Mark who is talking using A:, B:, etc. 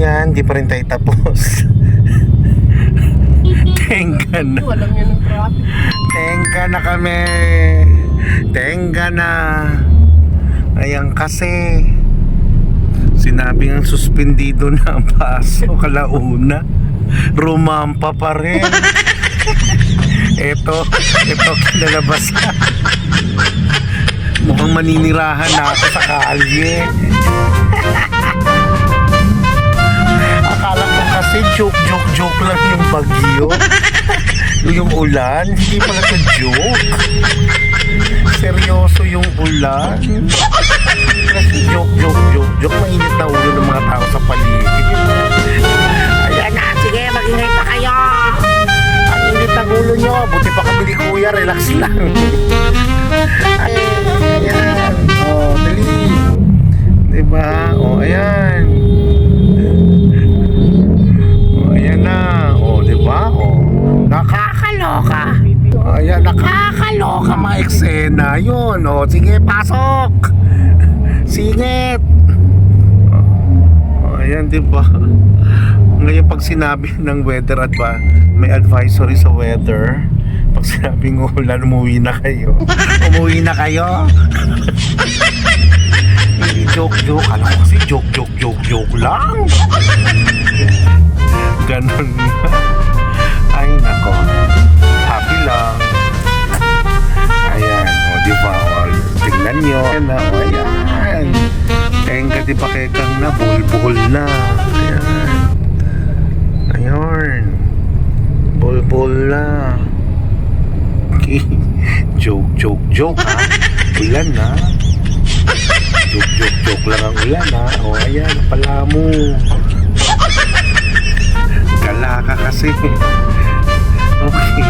A: Ayan, di pa rin tayo tapos. Tengga na.
B: Walang yan ang traffic.
A: Tengga na kami. Tengga na. Ayan kasi sinabi ng suspendido na ang paso kalauna. Rumampa pa rin. Ito kinalabas na. Mukhang maninirahan na ako sa kalye. Akala ko kasi joke lang yung bagyo. Yung ulan, hindi pala to joke. Seryoso yung ulan. Kasi joke. Mainit na ulo ng mga tao sa paligid. Ayan na, sige, mag-ingay pa kayo. Ang init ng ulo nyo. Buti pa kami ni Kuya, relax lang. Ayan. O, dali. Diba? O, ayan. O, ayan na. O, diba? O, nakakaloka. Ayan, nakakaloka mga eksena. Yun, o, sige, pasok. Singit. O, ayan, diba? Ngayon pag sinabi ng weather may advisory sa weather, pag sinabing ulan, umuwi na kayo. Umuwi na kayo. Hindi joke. Alam ko kasi joke lang. Ganon. Ay nako. Happy lang. Ayan. O diba? O, tingnan nyo. Ayan na. O ayan. Tengga di ba kekang na. Buhol na. Ayan. Ayun. Bol na. Okay. Joke ha. Ulan na. Joke lang ang ulan ha. O ayan, pala mo. Gala ka kasi. Okay.